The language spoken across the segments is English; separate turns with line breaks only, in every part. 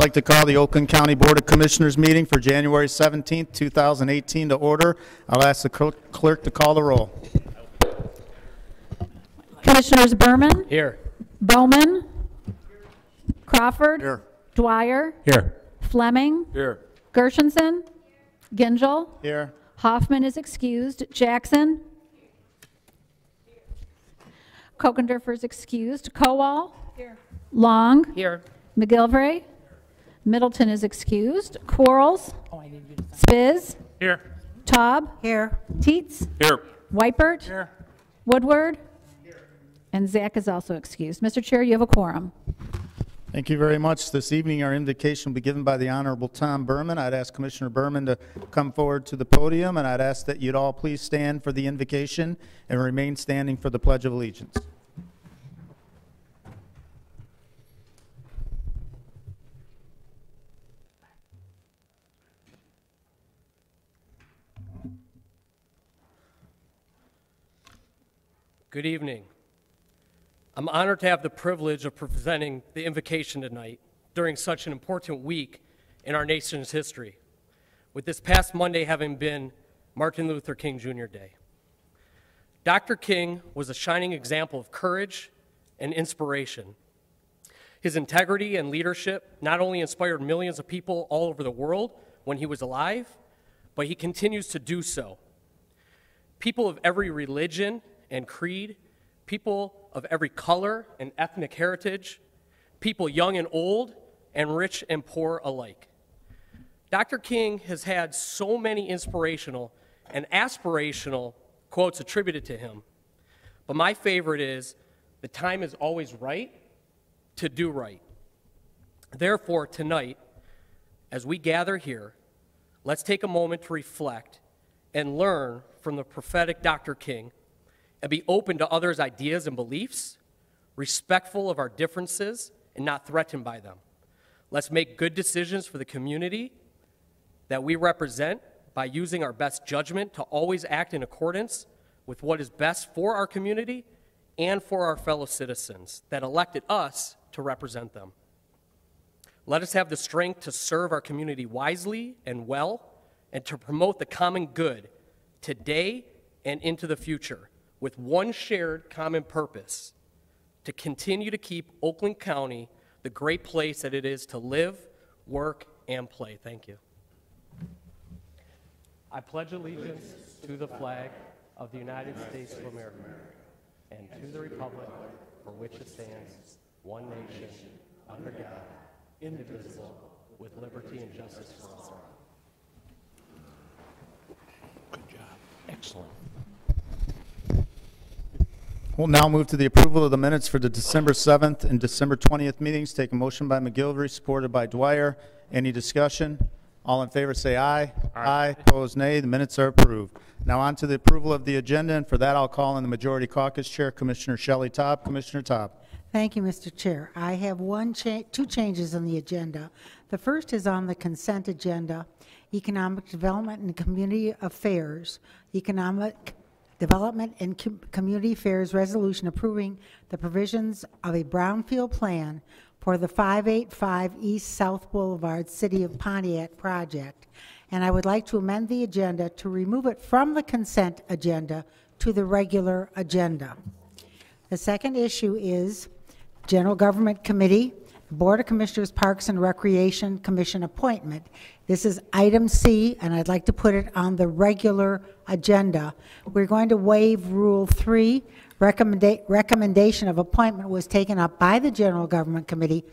I'd like to call the Oakland County Board of Commissioners meeting for January 17th, 2018 to order. I'll ask the clerk to call the roll.
Commissioners Berman?
Here.
Bowman? Crawford?
Here.
Dwyer?
Here.
Fleming?
Here.
Gershenson? Gingell?
Here.
Hoffman is excused. Jackson? Kokendorfer is excused. Kowal? Here. Long?
Here.
McGilvray? Middleton is excused. Quarles? Spiz?
Here.
Taub?
Here.
Teets?
Here.
Weipert?
Here.
Woodward? And Zach is also excused. Mr. Chair, you have a quorum.
Thank you very much. This evening, our invocation will be given by the Honorable Tom Berman. I'd ask Commissioner Berman to come forward to the podium, and I'd ask that you'd all please stand for the invocation and remain standing for the Pledge of Allegiance.
Good evening. I'm honored to have the privilege of presenting the invocation tonight during such an important week in our nation's history, with this past Monday having been Martin Luther King Jr. Day. Dr. King was a shining example of courage and inspiration. His integrity and leadership not only inspired millions of people all over the world when he was alive, but he continues to do so. People of every religion and creed, people of every color and ethnic heritage, people young and old, and rich and poor alike. Dr. King has had so many inspirational and aspirational quotes attributed to him, but my favorite is, "The time is always right to do right." Therefore, tonight, as we gather here, let's take a moment to reflect and learn from the prophetic Dr. King and be open to others' ideas and beliefs, respectful of our differences, and not threatened by them. Let's make good decisions for the community that we represent by using our best judgment to always act in accordance with what is best for our community and for our fellow citizens that elected us to represent them. Let us have the strength to serve our community wisely and well, and to promote the common good today and into the future, with one shared common purpose: to continue to keep Oakland County the great place that it is to live, work, and play. Thank you. I pledge allegiance to the flag of the United States of America and to the republic for which it stands, one nation, under God, indivisible, with liberty and justice for all. Good job. Excellent.
We'll now move to the approval of the minutes for the December 7th and December 20th meetings. Take a motion by McGilvray, supported by Dwyer. Any discussion? All in favor say aye. Aye. Opposed, nay. The minutes are approved. Now on to the approval of the agenda, and for that I'll call in the Majority Caucus Chair, Commissioner Shelley Taub. Commissioner Taub.
Thank you, Mr. Chair. I have two changes on the agenda. The first is on the consent agenda: Economic Development and Community Affairs. Economic Development and Community Affairs resolution approving the provisions of a brownfield plan for the 585 East South Boulevard City of Pontiac project. And I would like to amend the agenda to remove it from the consent agenda to the regular agenda. The second issue is General Government Committee, Board of Commissioners Parks and Recreation Commission appointment. This is item C, and I'd like to put it on the regular agenda. We're going to waive Rule 3. Recommendation of appointment was taken up by the General Government Committee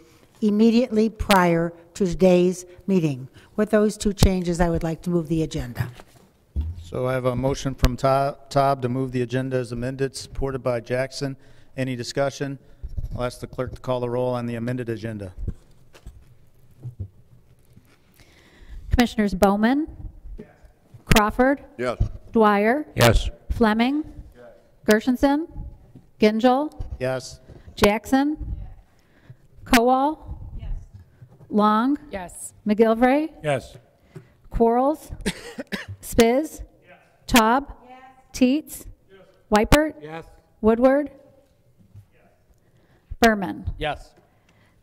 immediately prior to today's meeting. With those two changes, I would like to move the agenda.
So I have a motion from Taub to move the agenda as amended, supported by Jackson. Any discussion? I'll ask the clerk to call the roll on the amended agenda.
Commissioners Bowman? Yes. Crawford?
Yes.
Dwyer?
Yes.
Fleming? Yes. Gershenson? Gingell?
Yes.
Jackson? Kowal? Yes. Long?
Yes.
McGilvray?
Yes.
Quarles? Spiz? Yes. Taub? Yes. Teets? Yes. Weipert?
Yes.
Woodward? Yes. Berman?
Yes.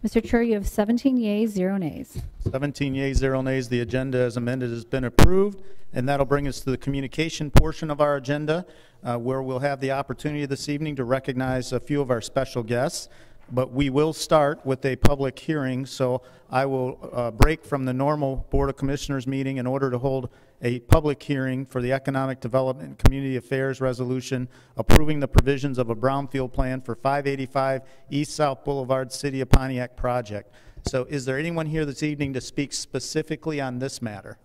Mr. Chair, you have 17 yeas, 0 nays.
17 yeas, 0 nays. The agenda as amended has been approved, and that'll bring us to the communication portion of our agenda, where we'll have the opportunity this evening to recognize a few of our special guests. But we will start with a public hearing, so I will break from the normal Board of Commissioners meeting in order to hold a public hearing for the Economic Development and Community Affairs Resolution approving the provisions of a brownfield plan for 585 East South Boulevard, City of Pontiac project. So is there anyone here this evening to speak specifically on this matter?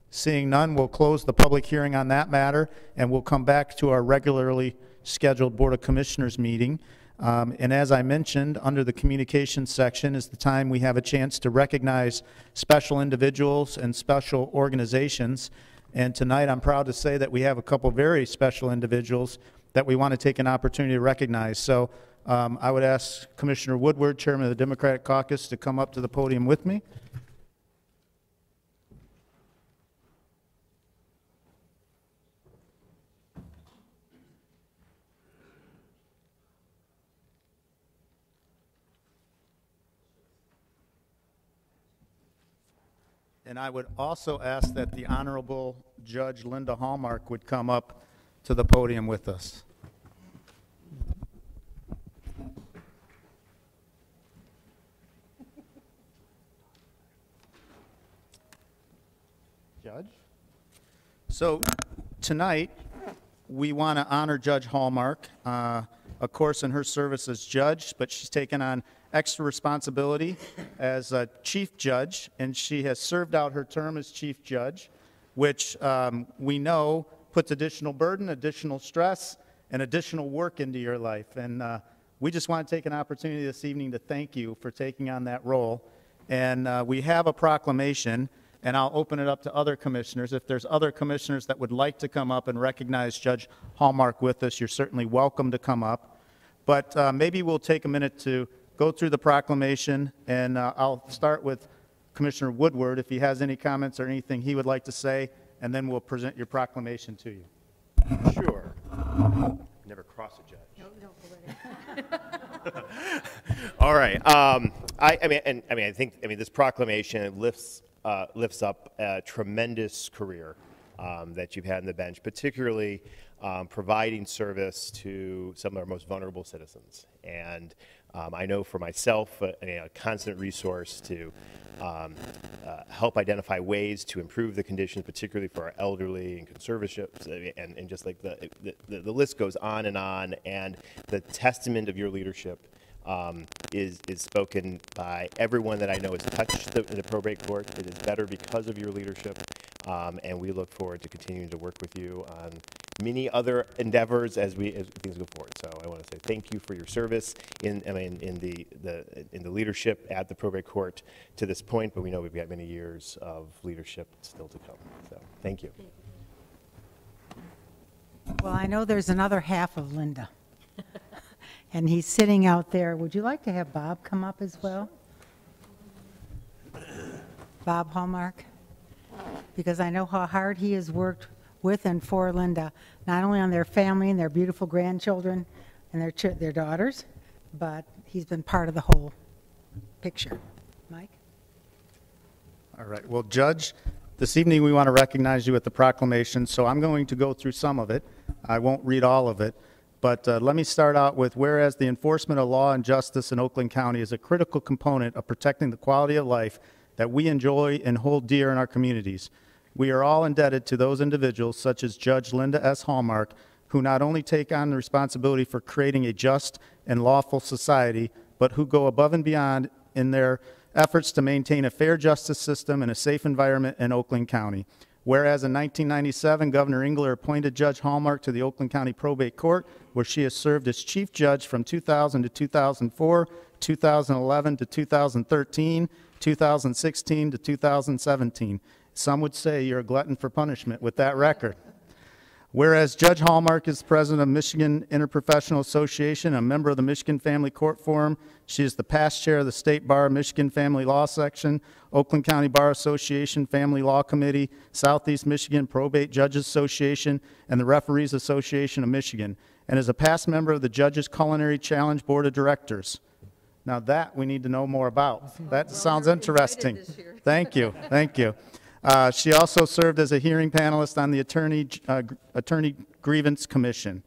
Seeing none, we'll close the public hearing on that matter, and we'll come back to our regularly scheduled Board of Commissioners meeting. And as I mentioned, under the communications section is the time we have a chance to recognize special individuals and special organizations. And tonight I'm proud to say that we have a couple very special individuals that we want to take an opportunity to recognize. So I would ask Commissioner Woodward, Chairman of the Democratic Caucus, to come up to the podium with me. And I would also ask that the Honorable Judge Linda Hallmark would come up to the podium with us. Judge? So tonight, we want to honor Judge Hallmark, of course, in her service as judge, but she's taken on extra responsibility as a chief judge, and she has served out her term as chief judge, which we know puts additional burden, additional stress, and additional work into your life. And we just want to take an opportunity this evening to thank you for taking on that role. And we have a proclamation, and I'll open it up to other commissioners. If there's other commissioners that would like to come up and recognize Judge Hallmark with us, you're certainly welcome to come up. But maybe we'll take a minute to go through the proclamation, and I'll start with Commissioner Woodward if he has any comments or anything he would like to say, and then we'll present your proclamation to you.
Sure. Never cross a judge. All right. I think this proclamation lifts up a tremendous career that you've had in the bench, particularly providing service to some of our most vulnerable citizens. And I know for myself, a constant resource to help identify ways to improve the conditions, particularly for our elderly and conservatorships, and just like the list goes on. And the testament of your leadership is spoken by everyone that I know has touched the probate court. It is better because of your leadership, and we look forward to continuing to work with you on many other endeavors as things go forward. So I want to say thank you for your service in the leadership at the probate court to this point, but we know we've got many years of leadership still to come. So thank you.
Well, I know there's another half of Linda, and he's sitting out there. Would you like to have Bob come up as well? Bob Hallmark? Because I know how hard he has worked with and for Linda, not only on their family and their beautiful grandchildren and their daughters, but he's been part of the whole picture. Mike?
All right. Well, Judge, this evening we want to recognize you at the proclamation, so I'm going to go through some of it. I won't read all of it, but let me start out with, whereas the enforcement of law and justice in Oakland County is a critical component of protecting the quality of life that we enjoy and hold dear in our communities. We are all indebted to those individuals, such as Judge Linda S. Hallmark, who not only take on the responsibility for creating a just and lawful society, but who go above and beyond in their efforts to maintain a fair justice system and a safe environment in Oakland County. Whereas in 1997, Governor Engler appointed Judge Hallmark to the Oakland County Probate Court, where she has served as chief judge from 2000 to 2004, 2011 to 2013, 2016 to 2017. Some would say you're a glutton for punishment with that record. Whereas Judge Hallmark is president of Michigan Interprofessional Association, a member of the Michigan Family Court Forum. She is the past chair of the State Bar Michigan Family Law Section, Oakland County Bar Association Family Law Committee, Southeast Michigan Probate Judges Association, and the Referees Association of Michigan. and is a past member of the Judges Culinary Challenge Board of Directors. Now that we need to know more about. That sounds interesting. Thank you, thank you. She also served as a hearing panelist on the Attorney Grievance Commission.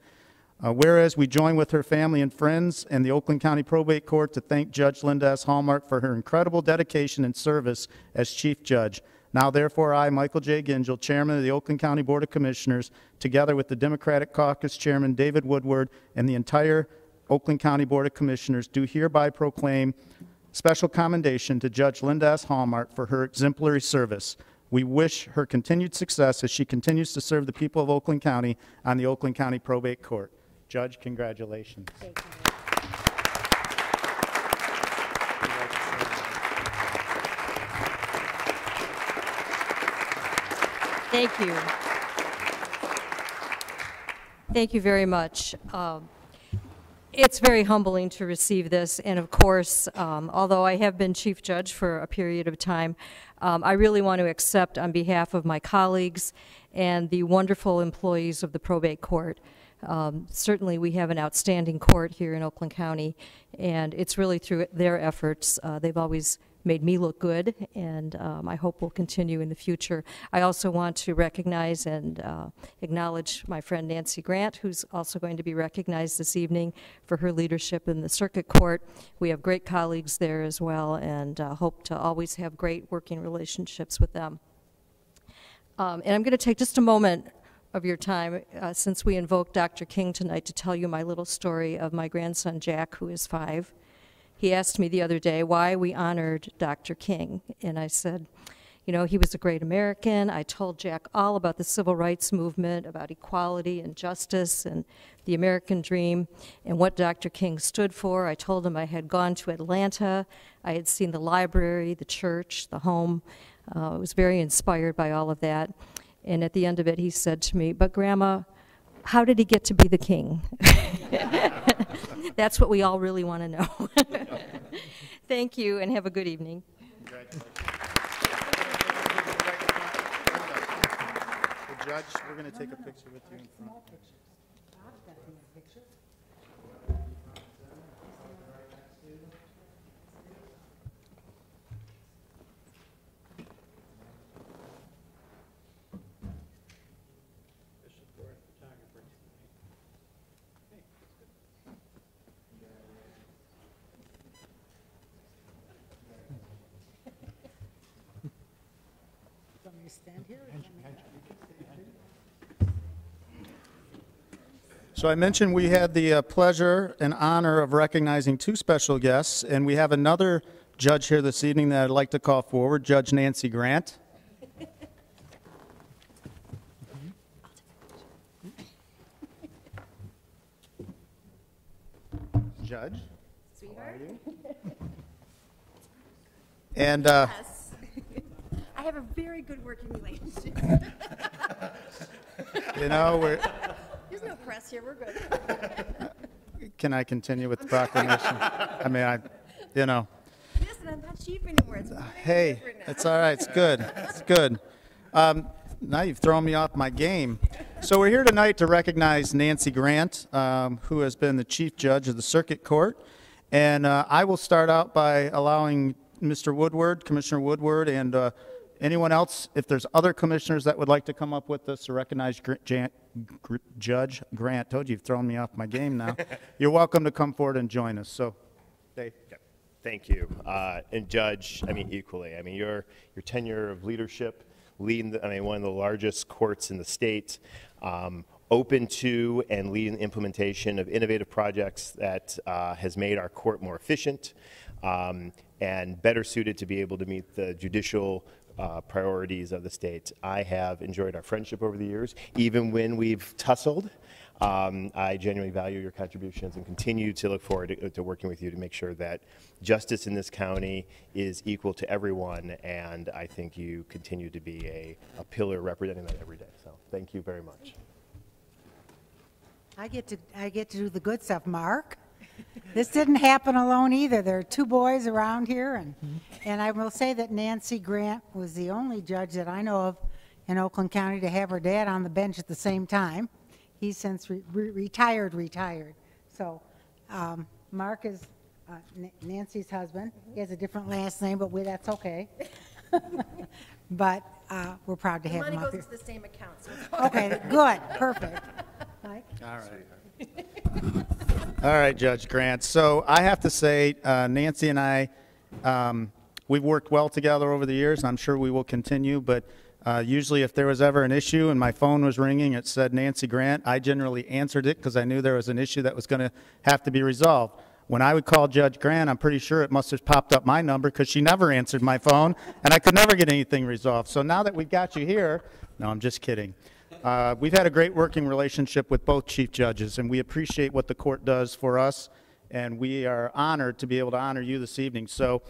Whereas we join with her family and friends and the Oakland County Probate Court to thank Judge Linda S. Hallmark for her incredible dedication and service as Chief Judge. Now therefore I, Michael J. Gingell, Chairman of the Oakland County Board of Commissioners, together with the Democratic Caucus Chairman David Woodward and the entire Oakland County Board of Commissioners, do hereby proclaim special commendation to Judge Linda S. Hallmark for her exemplary service. We wish her continued success as she continues to serve the people of Oakland County on the Oakland County Probate Court. Judge, congratulations.
Thank you.
Thank you. Thank you very much. It's very humbling to receive this, and of course, although I have been Chief Judge for a period of time, I really want to accept on behalf of my colleagues and the wonderful employees of the Probate Court. Certainly we have an outstanding court here in Oakland County, and it's really through their efforts. They've always made me look good, and I hope will continue in the future. I also want to recognize and acknowledge my friend Nancy Grant, who's also going to be recognized this evening for her leadership in the Circuit Court. We have great colleagues there as well, and hope to always have great working relationships with them. And I'm going to take just a moment of your time, since we invoked Dr. King tonight, to tell you my little story of my grandson Jack, who is 5. He asked me the other day why we honored Dr. King, and I said, you know, he was a great American. I told Jack all about the civil rights movement, about equality and justice and the American dream, and what Dr. King stood for. I told him I had gone to Atlanta. I had seen the library, the church, the home. I was very inspired by all of that. And at the end of it, he said to me, but Grandma, how did he get to be the king? That's what we all really want to know. Thank you, and have a good evening.
Judge, we're going to take a picture with you in front.
Stand here.
So I mentioned we had the pleasure and honor of recognizing 2 special guests, and we have another judge here this evening that I'd like to call forward, Judge Nancy Grant. Judge, how are you? And
Yes. I have a very good working relationship.
you know,
There's no press here. We're good.
can I continue with the proclamation? I mean, you know.
Listen, I'm not cheap anymore. It's
Hey,
different now.
it's all right. It's good. It's good. Now you've thrown me off my game. So we're here tonight to recognize Nancy Grant, who has been the Chief Judge of the Circuit Court. And I will start out by allowing Mr. Woodward, Commissioner Woodward, and anyone else, if there's other commissioners that would like to come up with us to recognize Judge Grant. Told you, you've thrown me off my game now. You're welcome to come forward and join us. So, Dave.
Thank you. And Judge, I mean, equally, I mean, your tenure of leadership, leading, one of the largest courts in the state, open to and leading the implementation of innovative projects that has made our court more efficient and better suited to be able to meet the judicial priorities of the state. I have enjoyed our friendship over the years, even when we've tussled. I genuinely value your contributions and continue to look forward to working with you to make sure that justice in this county is equal to everyone, and I think you continue to be a pillar representing that every day. So thank you very much.
I get to do the good stuff, Mark. This didn't happen alone either. There are 2 boys around here, and I will say that Nancy Grant was the only judge that I know of in Oakland County to have her dad on the bench at the same time. He's since retired. So Mark is Nancy's husband. He has a different last name, but that's okay. But we're proud to
The
have
money
him up
goes
here.
to the same account, so
Okay, good, perfect. Mike?
All right. All right, Judge Grant. So I have to say, Nancy and I, we've worked well together over the years, and I'm sure we will continue, but usually if there was ever an issue and my phone was ringing, it said Nancy Grant, I generally answered it because I knew there was an issue that was going to have to be resolved. When I would call Judge Grant, I'm pretty sure it must have popped up my number because she never answered my phone, and I could never get anything resolved. So now that we've got you here, no, I'm just kidding. We've had a great working relationship with both chief judges, and we appreciate what the court does for us, and we are honored to be able to honor you this evening. So,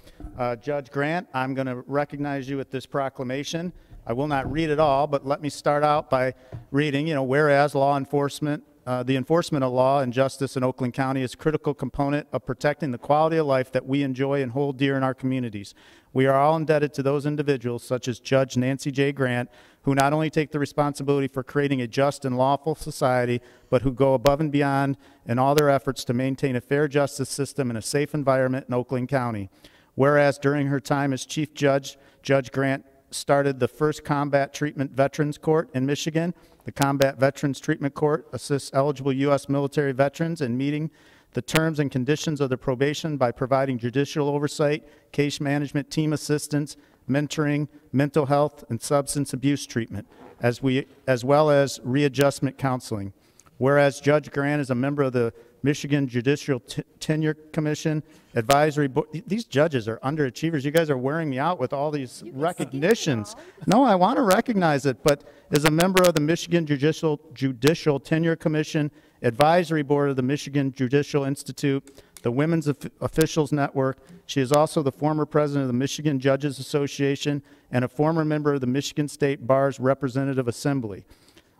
Judge Grant, I'm going to recognize you with this proclamation. I will not read it all, but let me start out by reading, whereas law enforcement, the enforcement of law and justice in Oakland County is a critical component of protecting the quality of life that we enjoy and hold dear in our communities. We are all indebted to those individuals, such as Judge Nancy J. Grant, who not only take the responsibility for creating a just and lawful society, but who go above and beyond in all their efforts to maintain a fair justice system and a safe environment in Oakland County. Whereas during her time as Chief Judge, Judge Grant started the first Combat Treatment Veterans Court in Michigan. The Combat Veterans Treatment Court assists eligible U.S. military veterans in meeting the terms and conditions of their probation by providing judicial oversight, case management, team assistance, mentoring, mental health, and substance abuse treatment, as well as readjustment counseling. Whereas Judge Grant is a member of the Michigan Judicial Tenure Commission Advisory Board. These judges are underachievers. You guys are wearing me out with all these recognitions. No, I want to recognize it, but is a member of the Michigan Judicial Tenure Commission Advisory Board of the Michigan Judicial Institute, the Women's Officials Network. She is also the former president of the Michigan Judges Association and a former member of the Michigan State Bar's Representative Assembly.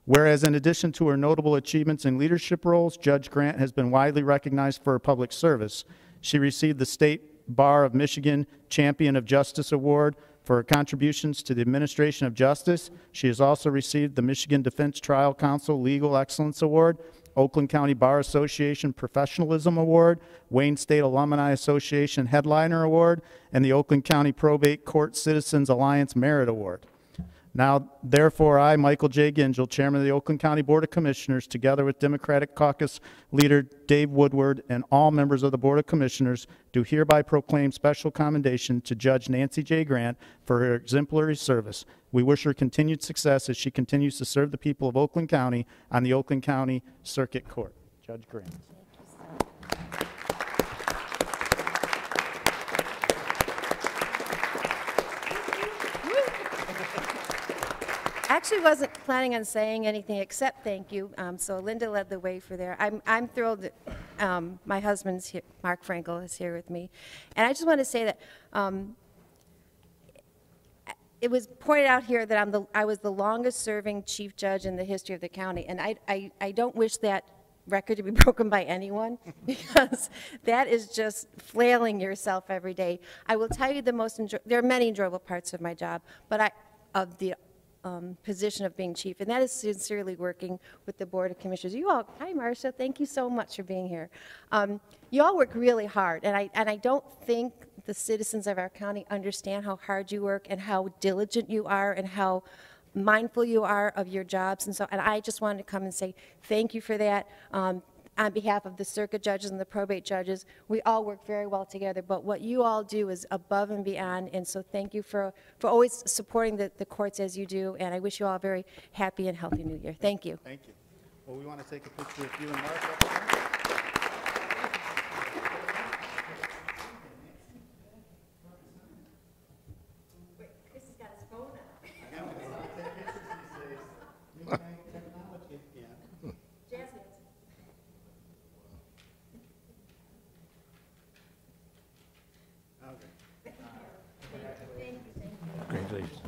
Whereas in addition to her notable achievements in leadership roles, Judge Grant has been widely recognized for her public service. She received the State Bar of Michigan Champion of Justice Award for her contributions to the administration of justice. She has also received the Michigan Defense Trial Council Legal Excellence Award, Oakland County Bar Association Professionalism Award, Wayne State Alumni Association Headliner Award, and the Oakland County Probate Court Citizens Alliance Merit Award. Now, therefore, I, Michael J. Gingell, Chairman of the Oakland County Board of Commissioners, together with Democratic Caucus Leader Dave Woodward and all members of the Board of Commissioners, do hereby proclaim special commendation to Judge Nancy J. Grant for her exemplary service. We wish her continued success as she continues to serve the people of Oakland County on the Oakland County Circuit Court. Judge Grant.
I actually wasn't planning on saying anything except thank you. So Linda led the way for there. I'm thrilled that my husband's here, Mark Frankel, is here with me. And I just want to say that it was pointed out here that I was the longest serving chief judge in the history of the county. And I don't wish that record to be broken by anyone, because that is just flailing yourself every day. I will tell you there are many enjoyable parts of my job, but of the position of being chief, and that is sincerely working with the Board of Commissioners. You all, hi Marcia, thank you so much for being here. You all work really hard, and I don't think the citizens of our county understand how hard you work and how diligent you are and how mindful you are of your jobs. And I just wanted to come and say thank you for that. On behalf of the circuit judges and the probate judges, we all work very well together, but what you all do is above and beyond, and so thank you for always supporting the courts as you do, and I wish you all a very happy and healthy new year. Thank you.
Thank you. Well, we want to take a picture with you and Mark up there.
Congratulations.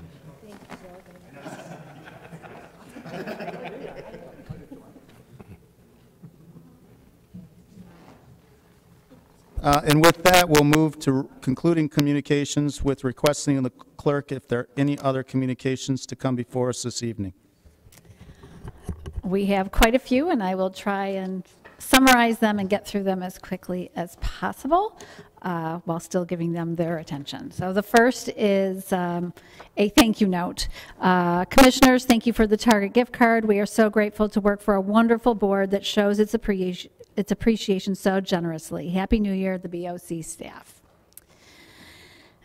And with that, we'll move to concluding communications with requesting the clerk if there are any other communications to come before us this evening.
We have quite a few, and I will try and summarize them and get through them as quickly as possible while still giving them their attention. So the first is a thank you note. Commissioners, thank you for the Target gift card. We are so grateful to work for a wonderful board that shows its appreciation so generously. Happy New Year, the BOC staff.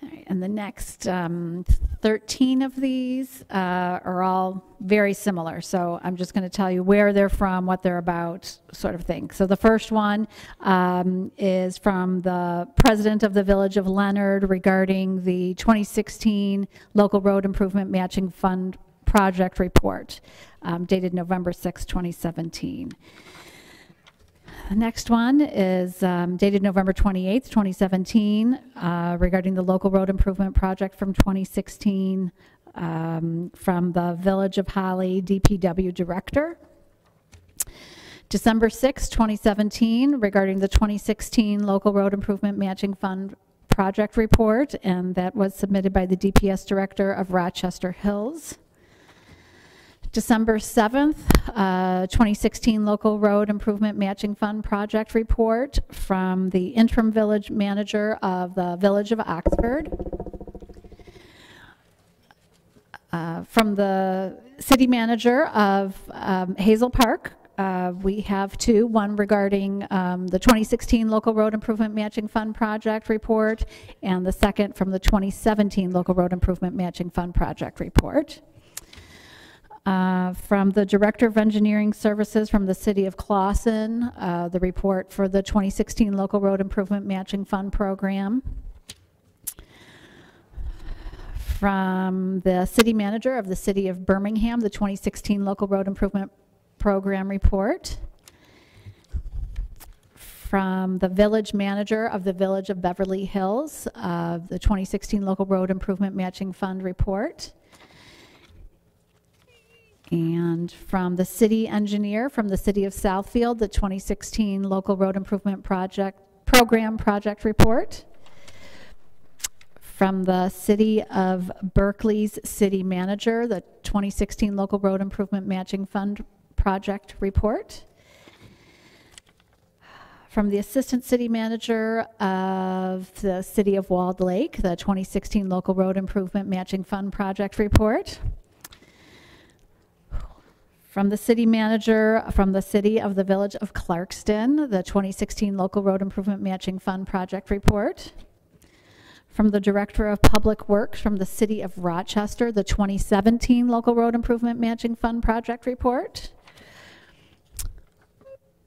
All right, and the next 13 of these are all very similar. So I'm just going to tell you where they're from, what they're about, sort of thing. So the first one is from the president of the Village of Leonard regarding the 2016 Local Road Improvement Matching Fund Project Report, dated November 6, 2017. The next one is dated November 28th, 2017, regarding the local road improvement project from 2016 from the Village of Holly DPW Director. December 6, 2017, regarding the 2016 local road improvement matching fund project report, and that was submitted by the DPS Director of Rochester Hills. December 7th, 2016 Local Road Improvement Matching Fund Project Report from the Interim Village Manager of the Village of Oxford. From the City Manager of Hazel Park, we have two, one regarding the 2016 Local Road Improvement Matching Fund Project Report, and the second from the 2017 Local Road Improvement Matching Fund Project Report. From the Director of Engineering Services from the City of Clawson, the report for the 2016 Local Road Improvement Matching Fund Program. From the City Manager of the City of Birmingham, the 2016 Local Road Improvement Program report. From the Village Manager of the Village of Beverly Hills, the 2016 Local Road Improvement Matching Fund report. And from the City Engineer from the City of Southfield, the 2016 Local Road Improvement Program project report. From the City of Berkeley's City Manager, the 2016 Local Road Improvement Matching Fund project report. From the Assistant City Manager of the City of Walled Lake, the 2016 Local Road Improvement Matching Fund project report. From the City Manager from the City of the Village of Clarkston, the 2016 Local Road Improvement Matching Fund project report. From the Director of Public Works from the City of Rochester, the 2017 Local Road Improvement Matching Fund project report.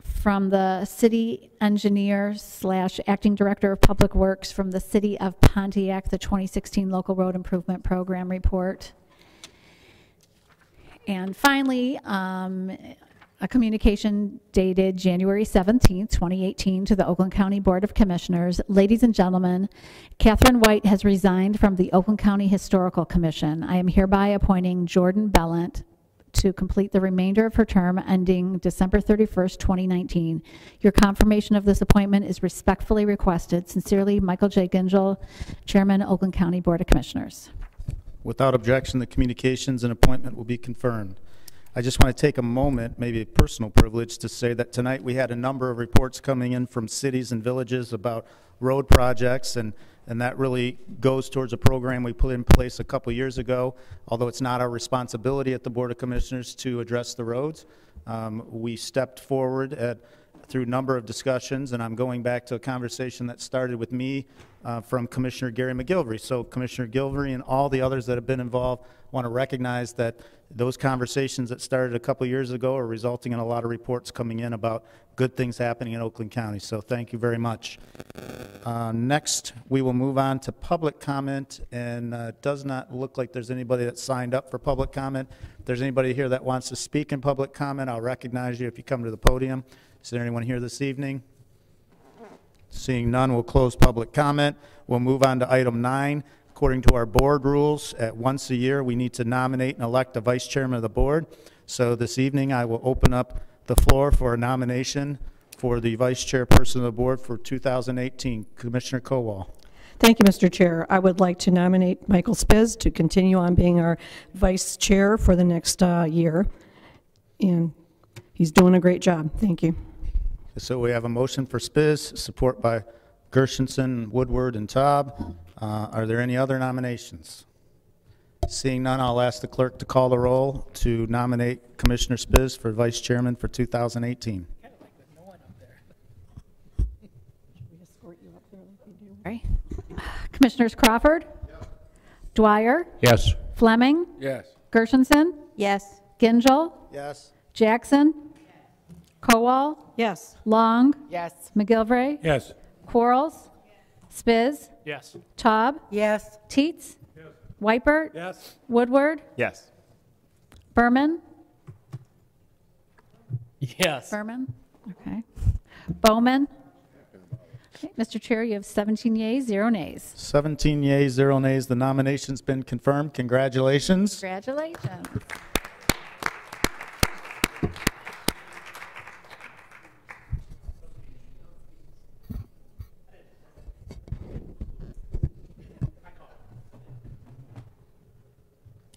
From the City Engineer / Acting Director of Public Works from the City of Pontiac, the 2016 Local Road Improvement Program report. And finally, a communication dated January 17th, 2018 to the Oakland County Board of Commissioners. Ladies and gentlemen, Catherine White has resigned from the Oakland County Historical Commission. I am hereby appointing Jordan Bellant to complete the remainder of her term ending December 31st, 2019. Your confirmation of this appointment is respectfully requested. Sincerely, Michael J. Gingell, Chairman, Oakland County Board of Commissioners.
Without objection, the communications and appointment will be confirmed. I just want to take a moment, maybe a personal privilege, to say that tonight we had a number of reports coming in from cities and villages about road projects, and that really goes towards a program we put in place a couple years ago. Although it's not our responsibility at the Board of Commissioners to address the roads, we stepped forward through a number of discussions, and I'm going back to a conversation that started with me from Commissioner Gary McGilvery. So Commissioner Gilvery and all the others that have been involved want to recognize that those conversations that started a couple years ago are resulting in a lot of reports coming in about good things happening in Oakland County. So thank you very much. Next, we will move on to public comment, and it does not look like there's anybody that signed up for public comment. If there's anybody here that wants to speak in public comment, I'll recognize you if you come to the podium. Is there anyone here this evening? Seeing none, we'll close public comment. We'll move on to item 9. According to our board rules, at once a year, we need to nominate and elect a vice chairman of the board. So this evening, I will open up the floor for a nomination for the vice chairperson of the board for 2018. Commissioner Kowal.
Thank you, Mr. Chair. I would like to nominate Michael Spiz to continue on being our vice chair for the next year. And He's doing a great job. Thank you.
So we have a motion for Spiz, support by Gershenson, Woodward, and Taub. Are there any other nominations? Seeing none, I'll ask the clerk to call the roll to nominate Commissioner Spiz for Vice Chairman for 2018.
Sorry. Commissioners Crawford? Dwyer?
Yes.
Fleming?
Yes.
Gershenson?
Yes.
Gingell?
Yes.
Jackson? Kowal?
Yes.
Long?
Yes.
McGilvray?
Yes.
Quarles? Spiz?
Yes.
Taub?
Yes.
Teets? Whitebert?
Yes.
Woodward?
Yes.
Berman?
Yes.
Berman? Okay. Bowman? Okay, Mr. Chair, you have 17 yeas, 0 nays.
17 yeas, 0 nays. The nomination's been confirmed. Congratulations.
Congratulations.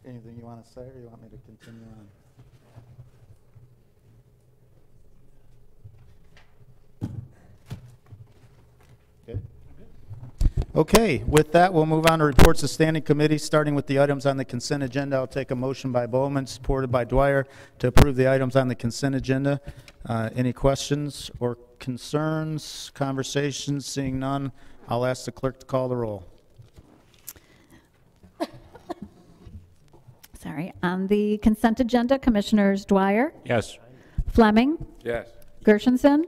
Anything you want to say, or you want me to continue on? Okay, with that, we'll move on to reports of standing committees, starting with the items on the consent agenda. I'll take a motion by Bowman, supported by Dwyer, to approve the items on the consent agenda. Any questions or concerns, conversations? Seeing none, I'll ask the clerk to call the roll.
Sorry. On the consent agenda, Commissioners Dwyer,
Yes.
Fleming,
Yes.
Gershenson,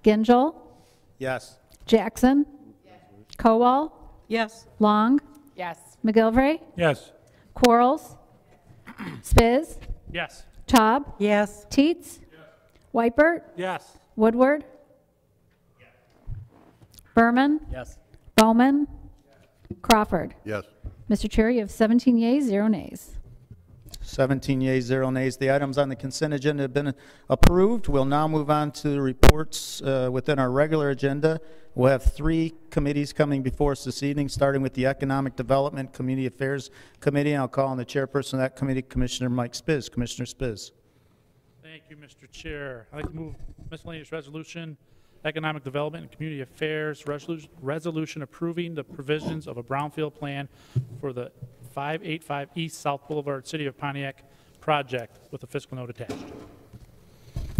Gingell,
Yes.
Jackson, Kowal,
Yes.
Long,
Yes.
McGilvray,
Yes.
Quarles, Spiz,
Yes.
Taub,
Yes.
Teets, Whitebert,
Yes.
Woodward, Berman,
Yes.
Bowman, Crawford.
Yes.
Mr. Chair, you have 17 yeas, 0 nays.
17 yeas, 0 nays. The items on the consent agenda have been approved. We'll now move on to the reports within our regular agenda. We'll have 3 committees coming before us this evening, starting with the Economic Development Community Affairs Committee. I'll call on the chairperson of that committee, Commissioner Mike Spiz. Commissioner Spiz.
Thank you, Mr. Chair. I'd like to move miscellaneous resolution, Economic Development and Community Affairs resolution approving the provisions of a brownfield plan for the 585 East South Boulevard, City of Pontiac project with a fiscal note attached.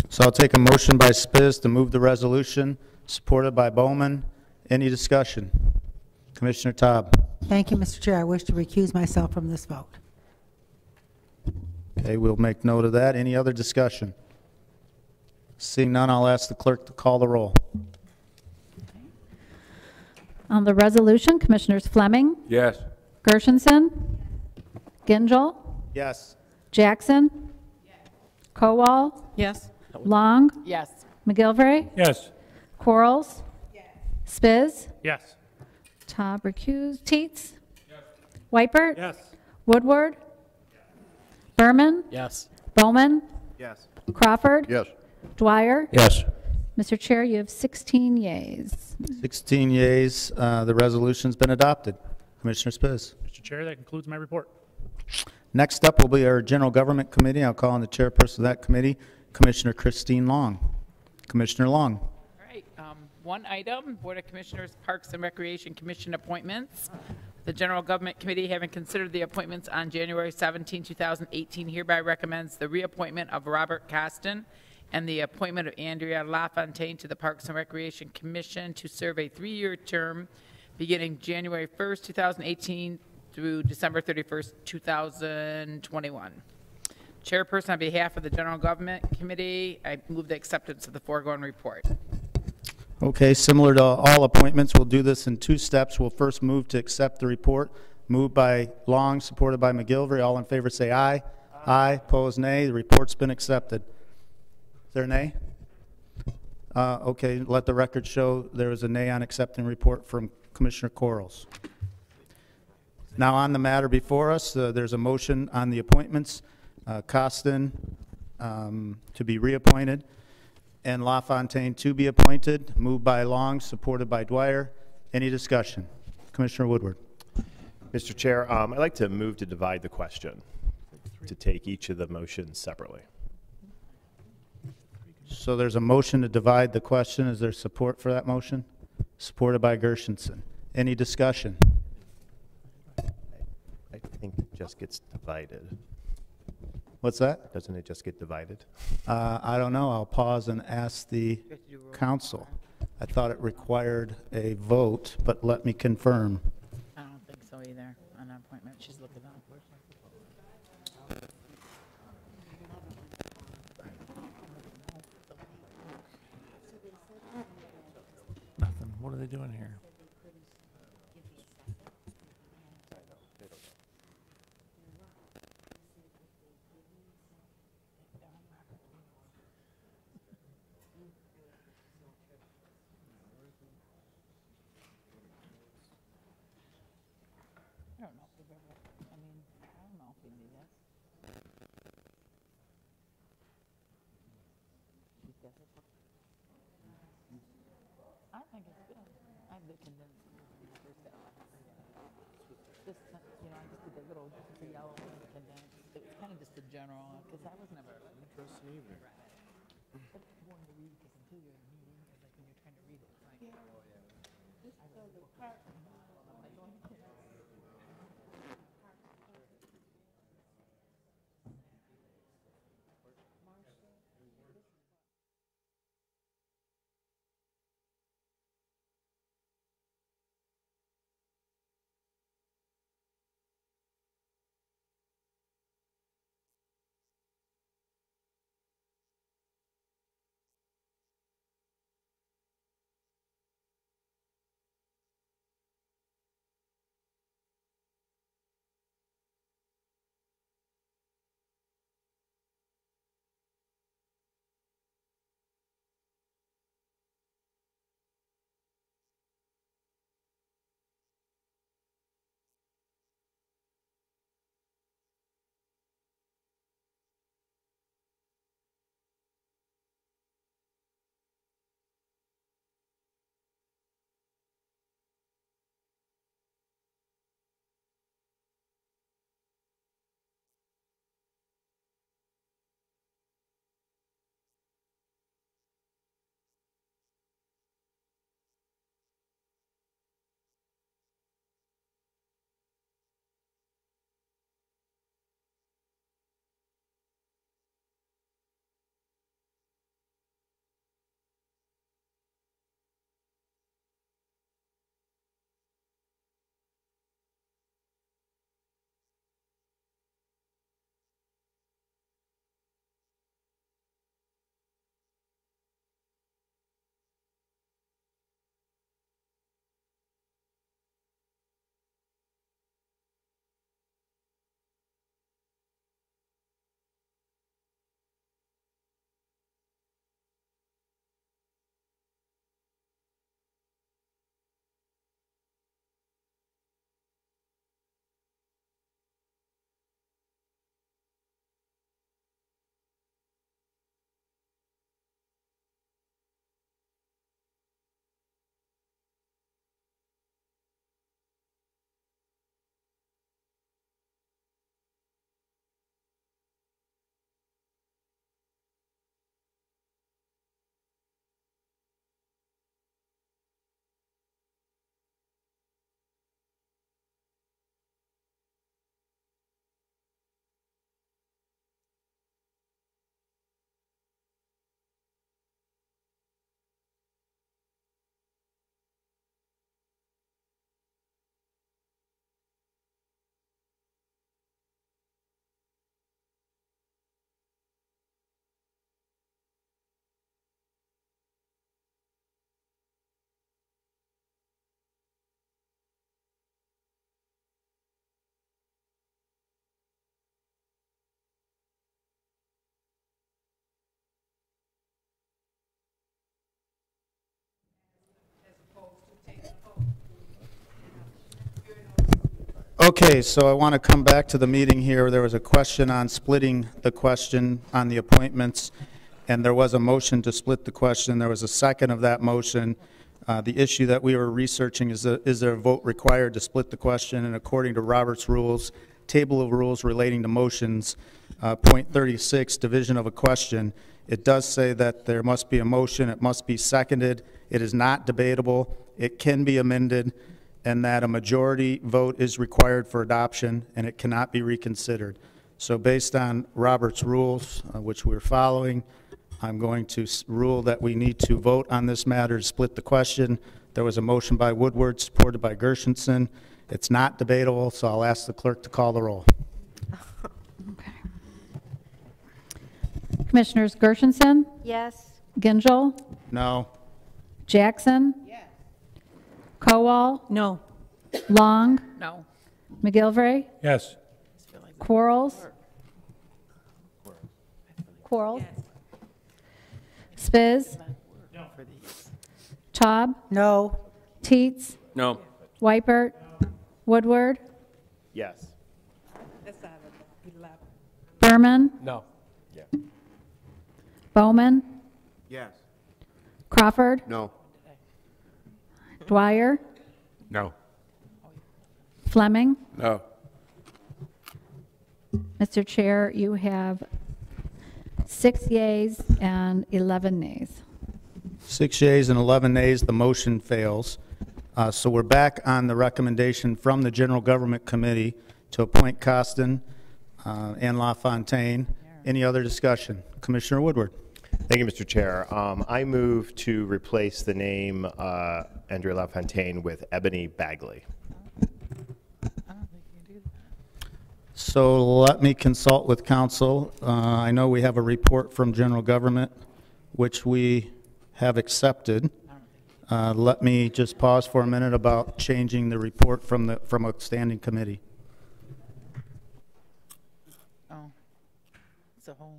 So I'll take a motion by Spiz to move the resolution, supported by Bowman. Any discussion? Commissioner Taub.
Thank you, Mr. Chair. I wish to recuse myself from this vote.
Okay, we'll make note of that. Any other discussion? Seeing none, I'll ask the clerk to call the roll.
On the resolution, Commissioners Fleming,
Yes.
Gershenson, Gingell,
Yes.
Jackson, Kowal,
Yes.
Long,
Yes.
McGilvray,
Yes.
Quarles, Spiz,
Yes.
Taub recused, Teets, Whitebert,
Yes.
Woodward, Berman,
Yes.
Bowman,
Yes.
Crawford,
Yes.
Dwyer.
Yes.
Mr. Chair, you have 16 yeas.
16 yeas. The resolution's been adopted. Commissioner Spiz.
Mr. Chair, that concludes my report.
Next up will be our General Government Committee. I'll call on the chairperson of that committee, Commissioner Christine Long. Commissioner Long.
All right, one item, Board of Commissioners, Parks and Recreation Commission appointments. The General Government Committee, having considered the appointments on January 17, 2018, hereby recommends the reappointment of Robert Costin and the appointment of Andrea LaFontaine to the Parks and Recreation Commission to serve a 3-year term beginning January 1st, 2018 through December 31st, 2021. Chairperson, on behalf of the General Government Committee, I move the acceptance of the foregoing report.
Okay, similar to all appointments, we'll do this in 2 steps. We'll first move to accept the report. Moved by Long, supported by McGilvray. All in favor say aye. Aye. Opposed, nay. The report's been accepted. Is there a nay? Okay, let the record show there was a nay on accepting report from Commissioner Quarles. Now on the matter before us, there's a motion on the appointments. Costin to be reappointed and LaFontaine to be appointed. Moved by Long, supported by Dwyer. Any discussion? Commissioner Woodward.
Mr. Chair, I'd like to move to divide the question, to take each of the motions separately.
So there's a motion to divide the question. Is there support for that motion? Supported by Gershenson. Any discussion?
I think it just gets divided.
What's that?
Doesn't it just get divided?
I don't know. I'll pause and ask the council. I thought it required a vote, but let me confirm.
I don't think so either, on that appointment. She's looking up.
Nothing. What are they doing here?
I don't know if we've ever, I mean, I don't know if we need this. I think it's good. I have the condensed. Just, you know, I just did the little, the yellow one, the condensed. It was kind of just a general, because I was never interested either. But boring to read, because until you're in a meeting, it's like when you're trying to read it, it's like, this is the part. I'm like, going,
Okay, so I want to come back to the meeting here. There was a question on splitting the question on the appointments, and there was a motion to split the question. There was a second of that motion. The issue that we were researching is there a vote required to split the question? And according to Robert's rules, table of rules relating to motions, point 36, division of a question, it does say that there must be a motion, it must be seconded, it is not debatable, it can be amended, and that a majority vote is required for adoption, and it cannot be reconsidered. So based on Robert's rules, which we're following, I'm going to rule that we need to vote on this matter to split the question. There was a motion by Woodward, supported by Gershenson. It's not debatable, so I'll ask the clerk to call the roll.
Okay. Commissioners Gershenson,
Yes.
Gingell,
No.
Jackson, Kowal,
No.
Long,
No.
McGilvray,
Yes.
Quarles, Quarles, Spiz, Taub,
No.
Teets,
No.
Weipert, Woodward,
Yes.
Berman,
No.
Bowman,
Yes.
Crawford,
No.
Dwyer,
No.
Fleming.
No.
Mr. Chair, you have 6 yeas and 11 nays.
6 yeas and 11 nays, the motion fails. So we're back on the recommendation from the General Government Committee to appoint Costin and LaFontaine. Any other discussion? Commissioner Woodward.
Thank you, Mr. Chair. I move to replace the name Andrea LaFontaine with Ebony Bagley.
So let me consult with council. I know we have a report from General Government, which we have accepted. Let me just pause for a minute about changing the report from a standing committee.
Oh. It's a whole.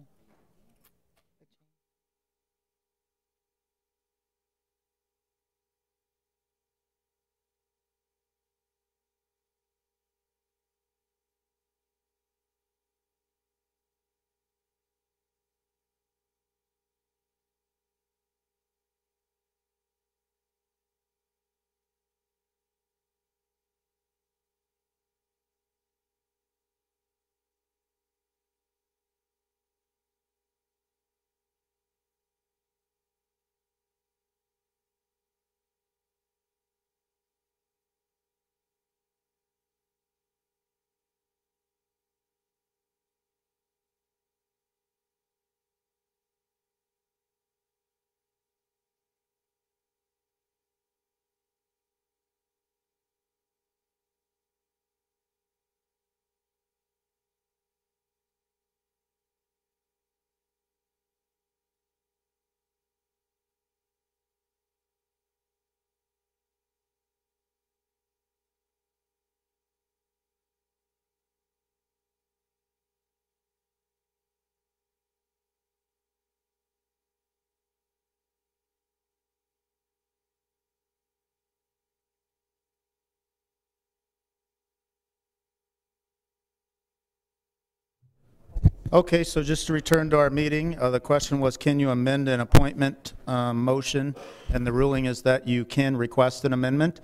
Okay, so just to return to our meeting, the question was, can you amend an appointment motion? And the ruling is that you can request an amendment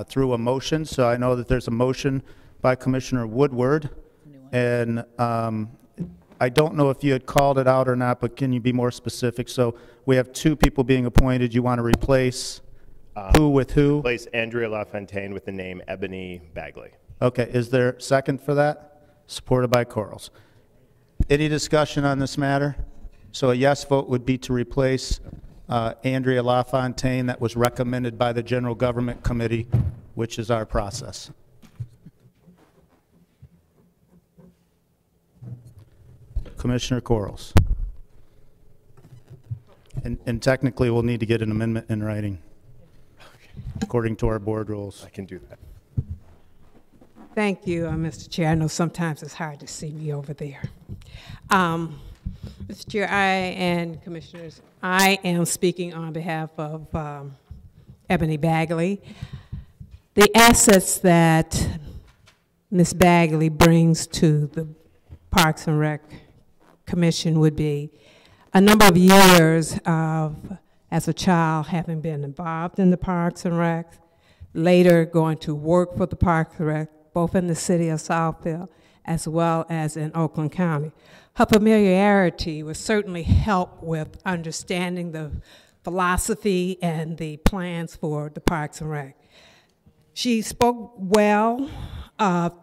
through a motion. So I know that there's a motion by Commissioner Woodward. And I don't know if you had called it out or not, but can you be more specific? So we have 2 people being appointed. You want to replace who with who?
Replace Andrea LaFontaine with the name Ebony Bagley.
Okay, is there a second for that? Supported by Quarles. Any discussion on this matter? So a yes vote would be to replace Andrea LaFontaine that was recommended by the General Government Committee, which is our process. Commissioner Quarles. And technically, we'll need to get an amendment in writing, according to our board rules.
I can do that.
Thank you, Mr. Chair. I know sometimes it's hard to see me over there. Mr. Chair, and Commissioners, I am speaking on behalf of Ebony Bagley. The assets that Ms. Bagley brings to the Parks and Rec Commission would be a number of years of, as a child, having been involved in the Parks and Rec, later going to work for the Parks and Rec, both in the city of Southfield as well as in Oakland County. Her familiarity would certainly help with understanding the philosophy and the plans for the Parks and Rec. She spoke well of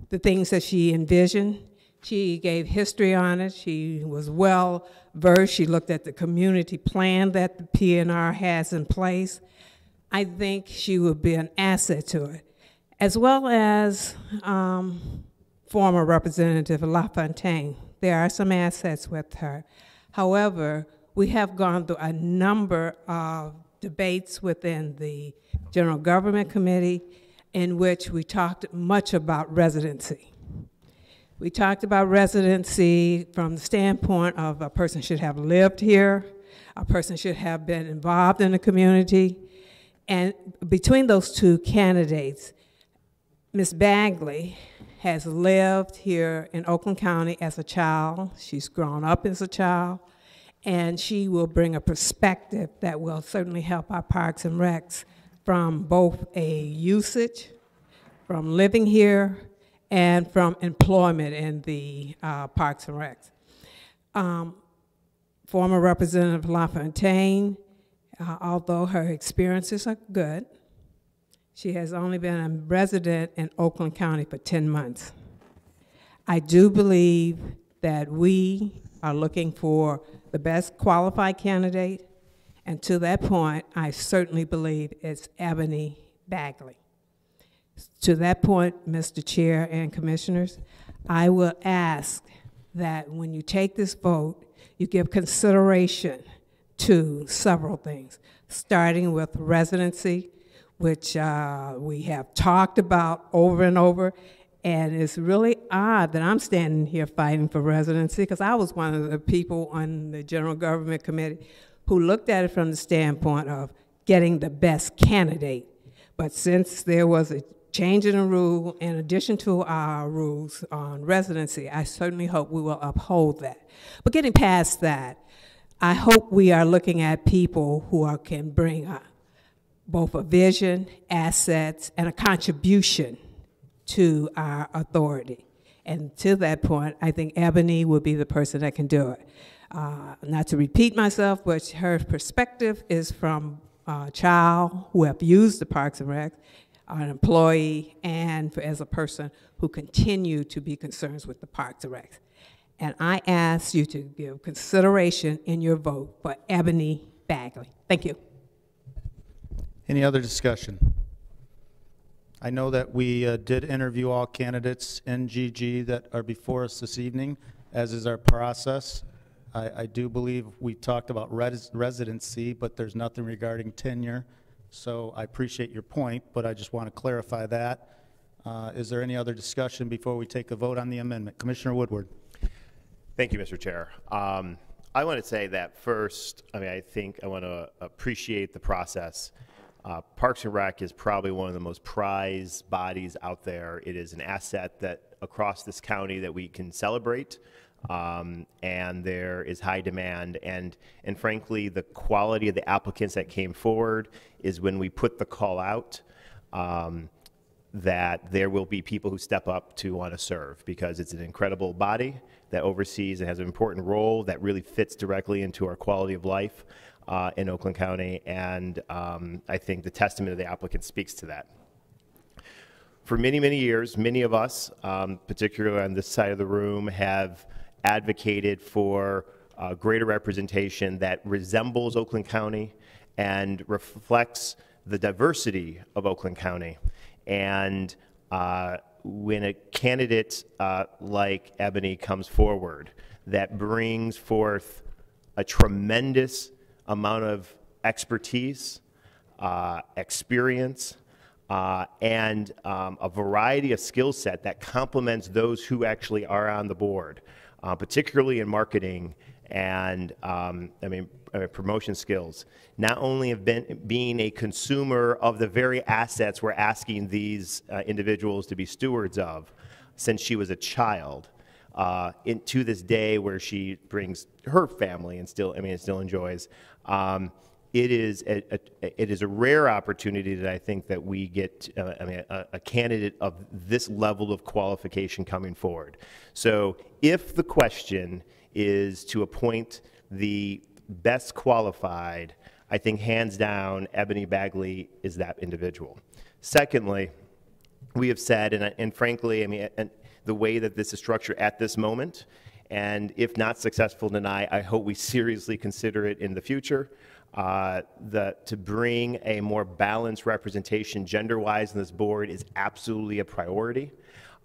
the things that she envisioned. She gave history on it. She was well versed. She looked at the community plan that the PNR has in place. I think she would be an asset to it, as well as former Representative LaFontaine. There are some assets with her. However, we have gone through a number of debates within the General Government Committee in which we talked much about residency. We talked about residency from the standpoint of a person should have lived here, a person should have been involved in the community, and between those two candidates, Ms. Bagley has lived here in Oakland County as a child. She's grown up as a child, and she will bring a perspective that will certainly help our parks and recs from both a usage, from living here, and from employment in the parks and recs. Former Representative LaFontaine, although her experiences are good, she has only been a resident in Oakland County for 10 months. I do believe that we are looking for the best qualified candidate, and to that point, I certainly believe it's Ebony Bagley. To that point, Mr. Chair and Commissioners, I will ask that when you take this vote, you give consideration to several things, starting with residency, which we have talked about over and over, and it's really odd that I'm standing here fighting for residency, because I was one of the people on the General Government Committee who looked at it from the standpoint of getting the best candidate. But since there was a change in the rule, in addition to our rules on residency, I certainly hope we will uphold that. But getting past that, I hope we are looking at people who can bring both a vision, assets, and a contribution to our authority. And to that point, I think Ebony will be the person that can do it. Not to repeat myself, but her perspective is from a child who have used the Parks and Rec, an employee, and as a person who continue to be concerned with the Parks and Rec. And I ask you to give consideration in your vote for Ebony Bagley. Thank you.
Any other discussion? I know that we did interview all candidates in GG that are before us this evening, as is our process. I do believe we talked about residency, but there's nothing regarding tenure. So I appreciate your point, but I just want to clarify that. Is there any other discussion before we take a vote on the amendment? Commissioner Woodward.
Thank you, Mr. Chair. I want to say that first, I think I want to appreciate the process. Parks and Rec is probably one of the most prized bodies out there. It is an asset that across this county that we can celebrate, and there is high demand. And frankly, the quality of the applicants that came forward is when we put the call out, that there will be people who step up to want to serve, because it's an incredible body that oversees and has an important role that really fits directly into our quality of life in Oakland County, and I think the testament of the applicant speaks to that. For many, many years, many of us, particularly on this side of the room, have advocated for greater representation that resembles Oakland County and reflects the diversity of Oakland County. And when a candidate like Ebony comes forward that brings forth a tremendous amount of expertise, experience, and a variety of skill set that complements those who actually are on the board, particularly in marketing and promotion skills. Not only have been being a consumer of the very assets we're asking these individuals to be stewards of since she was a child, to this day where she brings her family and still enjoys. it is a rare opportunity that I think that we get a candidate of this level of qualification coming forward. So if the question is to appoint the best qualified, I think hands down Ebony Bagley is that individual. Secondly, we have said, and frankly, I mean, and the way that this is structured at this moment, and if not successful tonight, I hope we seriously consider it in the future, to bring a more balanced representation gender-wise in this board is absolutely a priority.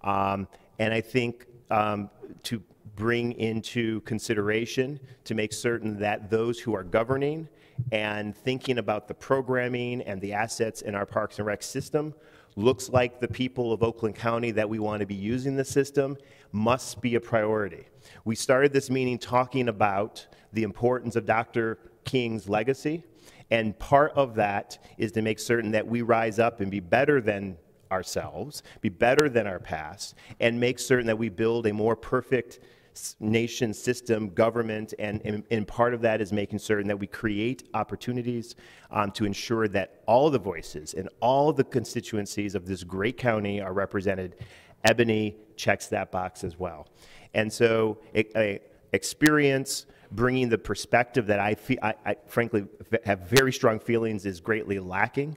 And I think to bring into consideration to make certain that those who are governing and thinking about the programming and the assets in our Parks and Rec system looks like the people of Oakland County that we want to be using the system must be a priority. We started this meeting talking about the importance of Dr. King's legacy, and part of that is to make certain that we rise up and be better than ourselves, be better than our past, and make certain that we build a more perfect nation system, government, and part of that is making certain that we create opportunities to ensure that all the voices and all the constituencies of this great county are represented. Ebony checks that box as well. And so experience, bringing the perspective that I frankly have very strong feelings is greatly lacking,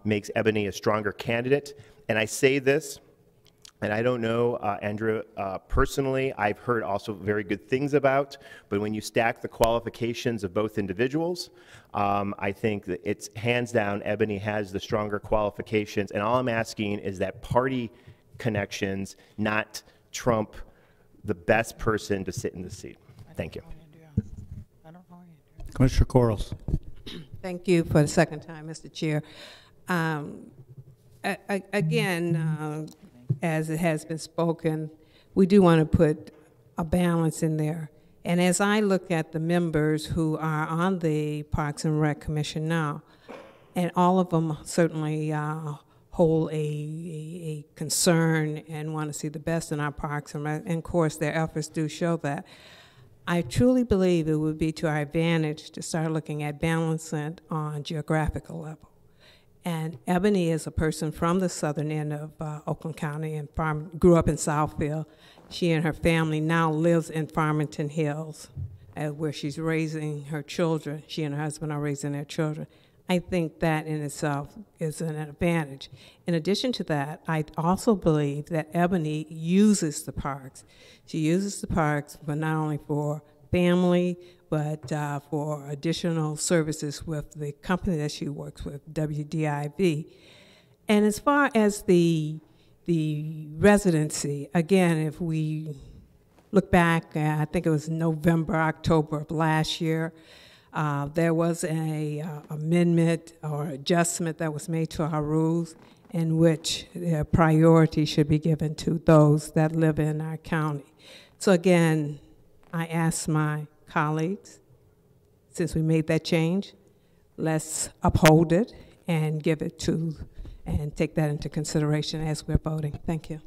makes Ebony a stronger candidate. And I say this, and I don't know Andrea personally, I've heard also very good things about, but when you stack the qualifications of both individuals, I think that it's hands down, Ebony has the stronger qualifications, and all I'm asking is that party connections not trump the best person to sit in the seat. Thank you.
Commissioner Quarles.
Thank you for the second time, Mr. Chair. Again, as it has been spoken, we do want to put a balance in there. And as I look at the members who are on the Parks and Rec Commission now, and all of them certainly hold a concern and want to see the best in our parks and rec, and of course their efforts do show that. I truly believe it would be to our advantage to start looking at balancing on geographical level. And Ebony is a person from the southern end of Oakland County and grew up in Southfield. She and her family now lives in Farmington Hills, where she's raising her children. She and her husband are raising their children. I think that in itself is an advantage. In addition to that, I also believe that Ebony uses the parks. She uses the parks, but not only for family, but for additional services with the company that she works with, WDIV. And as far as the residency, again, if we look back, I think it was November, October of last year, there was a amendment or adjustment that was made to our rules in which priority should be given to those that live in our county. So again, I ask my colleagues, since we made that change, let's uphold it and give it to, and take that into consideration as we're voting. Thank you.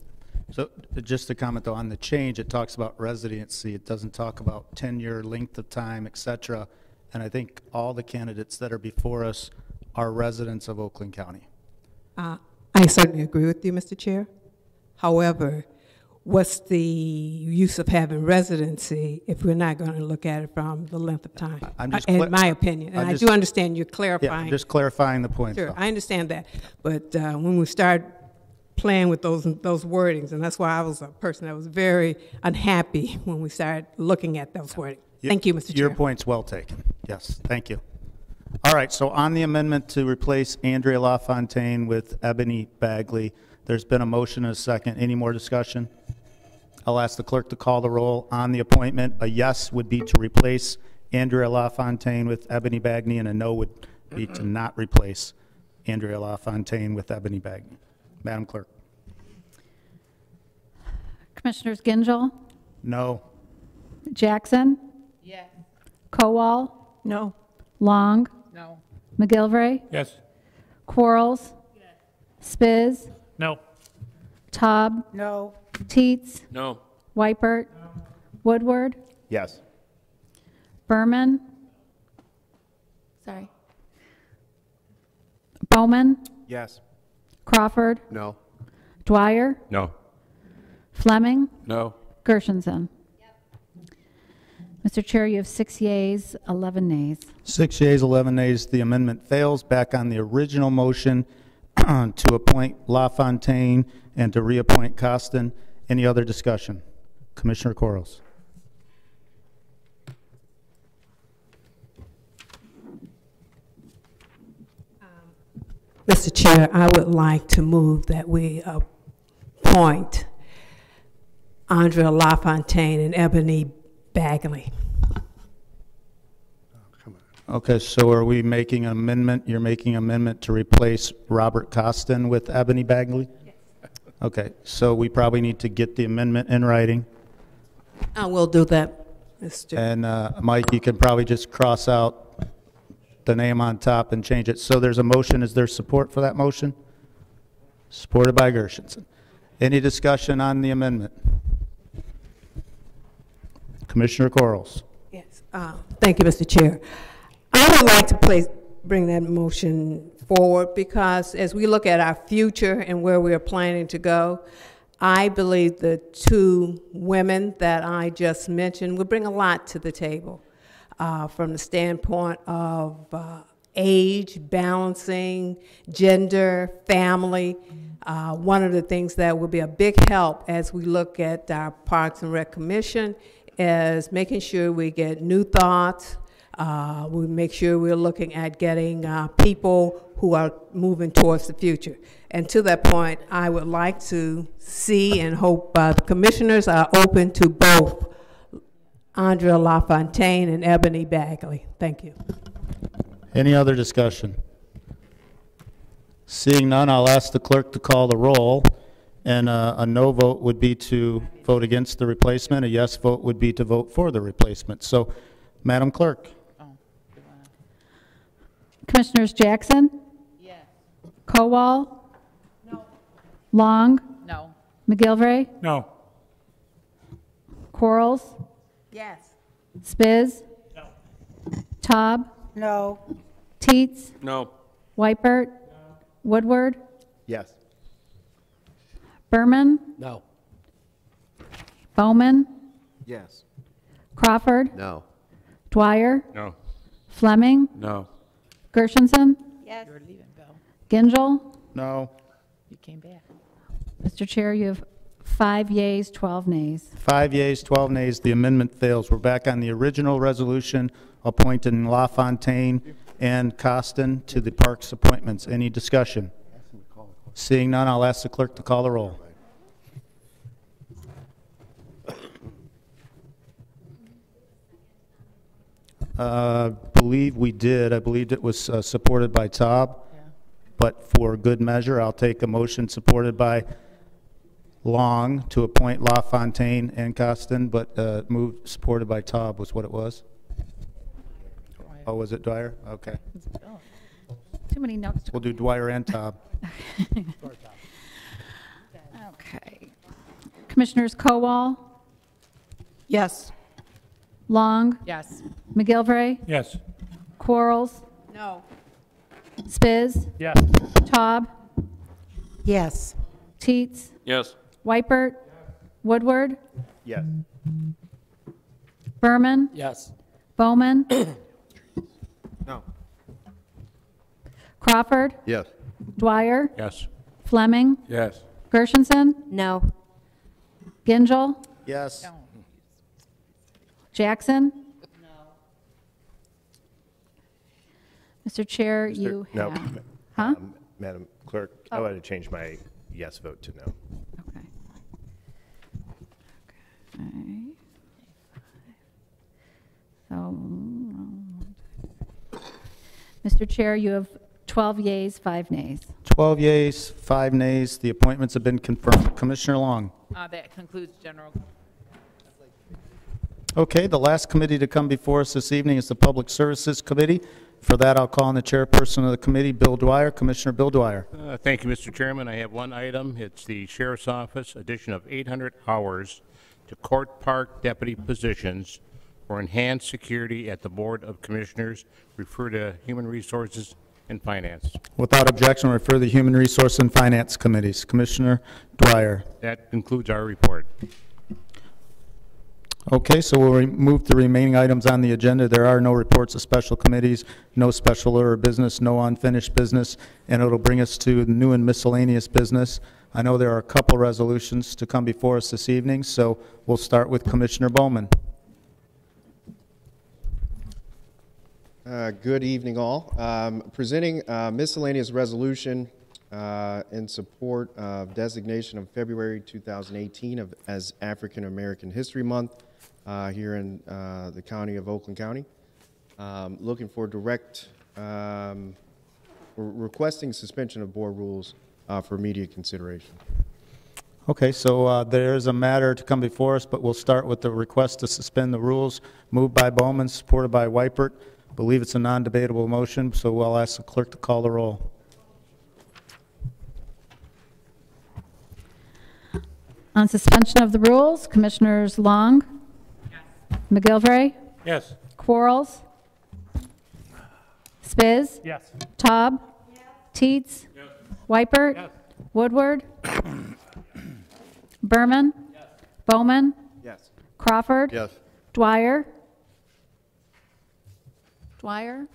So just to comment though, on the change, it talks about residency. It doesn't talk about tenure, length of time, et cetera. And I think all the candidates that are before us are residents of Oakland County.
I certainly agree with you, Mr. Chair. However, what's the use of having residency if we're not going to look at it from the length of time, in my opinion? And I do understand you're clarifying.
Yeah, I'm just clarifying the point.
Sure,
though.
I understand that. But when we start playing with those wordings, and that's why I was a person that was very unhappy when we started looking at those wordings. Thank you, Mr. Chair.
Your point's well taken. Yes, thank you. All right, so on the amendment to replace Andrea LaFontaine with Ebony Bagley, there's been a motion and a second. Any more discussion? I'll ask the clerk to call the roll on the appointment. A yes would be to replace Andrea LaFontaine with Ebony Bagley, and a no would be to not replace Andrea LaFontaine with Ebony Bagley. Madam Clerk.
Commissioners Gingell,
No.
Jackson,
Yes.
Kowal,
No.
Long,
No.
McGilvray,
Yes.
Quarles, Spiz,
No.
Taub,
No.
Teets,
No.
Weipert, Woodward,
Yes.
Berman, Sorry. Bowman,
Yes.
Crawford,
No.
Dwyer,
No.
Fleming,
No.
Gershenson. Mr. Chair, you have 6 yeas, 11 nays.
6 yeas, 11 nays. The amendment fails. Back on the original motion to appoint LaFontaine and to reappoint Costin. Any other discussion? Commissioner Quarles.
Mr. Chair, I would like to move that we appoint Andrea LaFontaine and Ebony Bagley.
Okay, so are we making an amendment? You're making an amendment to replace Robert Costin with Ebony Bagley? Yes. Okay, so we probably need to get the amendment in writing.
I will do that, Mr.
And Mike, you can probably just cross out the name on top and change it. So there's a motion. Is there support for that motion? Supported by Gershenson. Any discussion on the amendment? Commissioner Quarles.
Yes, thank you, Mr. Chair. I would like to bring that motion forward because as we look at our future and where we are planning to go, I believe the 2 women that I just mentioned would bring a lot to the table from the standpoint of age, balancing, gender, family. One of the things that will be a big help as we look at our Parks and Rec Commission is making sure we get new thoughts. We make sure we're looking at getting people who are moving towards the future. And to that point, I would like to see and hope the commissioners are open to both Andrea LaFontaine and Ebony Bagley. Thank you.
Any other discussion? Seeing none, I'll ask the clerk to call the roll. And a no vote would be to vote against the replacement. A yes vote would be to vote for the replacement. So, Madam Clerk.
Commissioners Jackson?
Yes.
Kowal? No. Long?
No.
McGilvray?
No.
Quarles?
Yes.
Spiz? No. Taub?
No.
Teets?
No.
Weipert? No. Woodward?
Yes.
Berman?
No.
Bowman?
Yes.
Crawford?
No.
Dwyer?
No.
Fleming?
No.
Gershenson?
Yes.
You're leaving, Bill.
Gingell?
No.
You came back.
Mr. Chair, you have 5 yeas, 12 nays.
5 yeas, 12 nays. The amendment fails. We're back on the original resolution appointing LaFontaine and Costin to the Parks appointments. Any discussion? Seeing none, I'll ask the clerk to call the roll. Believe we did. I believed it was supported by Taub.
Yeah.
But for good measure, I'll take a motion supported by Long to appoint LaFontaine and Costin, but move supported by Taub was what it was. Oh, was it Dwyer? Okay.
Too many notes.
We'll do Dwyer and Taub.
Okay. Commissioners Kowal?
Yes.
Long?
Yes.
McGilvray?
Yes.
Quarles?
No.
Spiz?
Yes.
Taub?
Yes.
Teets?
Yes.
Weipert? Woodward?
Yes.
Berman?
Yes.
Bowman?
No.
Crawford?
Yes.
Dwyer?
Yes.
Fleming?
Yes.
Gershenson?
No.
Gingell?
Yes.
Jackson? No. Mr. Chair, you
No.
have... Huh?
Madam Clerk, I want to change my yes vote to no.
Okay. Okay. So, Mr. Chair, you have 12 yeas, 5 nays.
12 yeas, 5 nays. The appointments have been confirmed. Commissioner Long.
That concludes general.
Okay, the last committee to come before us this evening is the Public Services Committee. For that, I'll call on the chairperson of the committee, Bill Dwyer. Commissioner Bill Dwyer.
Thank you, Mr. Chairman. I have one item. It's the Sheriff's Office addition of 800 hours to Court Park deputy positions for enhanced security at the Board of Commissioners. Refer to Human Resources and Finance.
Without objection, refer to the Human Resource and Finance Committees. Commissioner Dwyer.
That concludes our report.
Okay, so we'll move to remaining items on the agenda. There are no reports of special committees, no special order of business, no unfinished business, and it'll bring us to new and miscellaneous business. I know there are a couple resolutions to come before us this evening, so we'll start with Commissioner Bowman.
Good evening, all. Presenting miscellaneous resolution in support of designation of February 2018 as African American History Month here in the county of Oakland County. Looking for requesting suspension of board rules for immediate consideration.
Okay, so there's a matter to come before us, but we'll start with the request to suspend the rules. Moved by Bowman, supported by Weipert. Believe it's a non-debatable motion, so I'll ask the clerk to call the roll.
On suspension of the rules, Commissioners Long? Yes. McGilvray?
Yes.
Quarles? Spiz?
Yes.
Taub? Yes. Teets?
Yes.
Weipert?
Yes.
Woodward? Berman? Yes. Bowman?
Yes.
Crawford?
Yes.
Dwyer? Dwyer?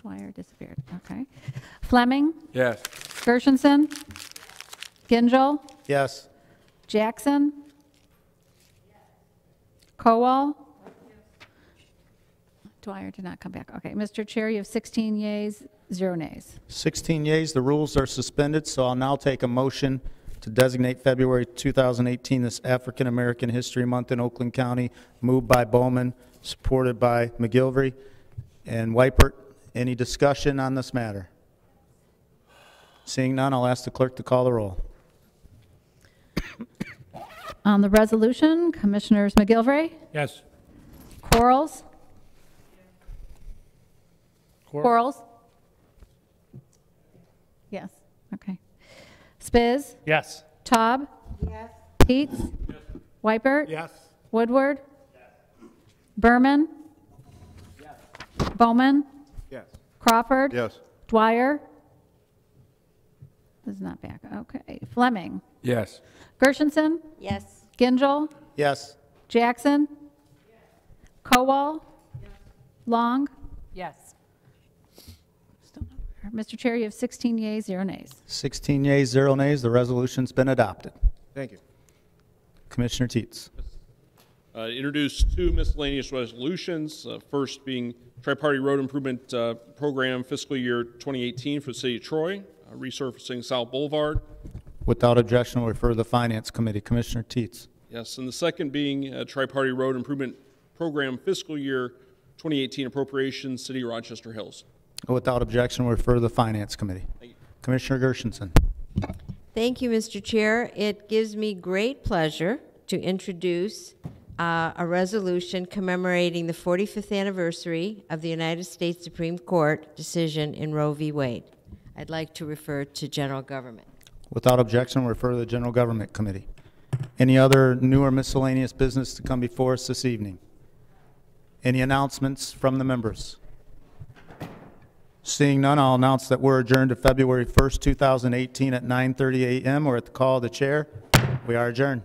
Dwyer disappeared. Okay. Fleming?
Yes.
Gershenson? Gingell?
Yes.
Jackson? Kowal? Dwyer did not come back. Okay, Mr. Chair, you have 16 yeas, 0 nays.
16 yeas, the rules are suspended, so I'll now take a motion to designate February 2018 as African American History Month in Oakland County, moved by Bowman, supported by McGilvray and Weipert. Any discussion on this matter? Seeing none, I'll ask the clerk to call the roll.
On the resolution, Commissioners McGilvray?
Yes.
Quarles? Quarles? Yes. Okay. Spiz?
Yes.
Taub? Yes. Teets? Yes. Weipert?
Yes.
Woodward? Yes. Berman? Yes. Bowman?
Yes.
Crawford?
Yes.
Dwyer? This is not back. Okay. Fleming?
Yes.
Gershenson?
Yes.
Gingell?
Yes.
Jackson? Yes. Kowal? Yes. Long?
Yes.
Still not there. Mr. Chair, you have 16 yeas, 0 nays.
16 yeas, 0 nays. The resolution's been adopted.
Thank you.
Commissioner Teets.
Introduce 2 miscellaneous resolutions. First being Tri-Party Road Improvement Program fiscal year 2018 for the City of Troy, resurfacing South Boulevard.
Without objection, we'll refer to the Finance Committee. Commissioner Teets.
Yes, and the second being Tri-Party Road Improvement Program fiscal year 2018 appropriations, City of Rochester Hills.
Without objection, we'll refer to the Finance Committee. Commissioner Gershenson.
Thank you, Mr. Chair. It gives me great pleasure to introduce a resolution commemorating the 45th anniversary of the United States Supreme Court decision in Roe v. Wade. I'd like to refer to General Government.
Without objection, we'll refer to the General Government Committee. Any other new or miscellaneous business to come before us this evening? Any announcements from the members? Seeing none, I'll announce that we're adjourned to February 1st, 2018 at 9:30 a.m. or at the call of the chair. We are adjourned.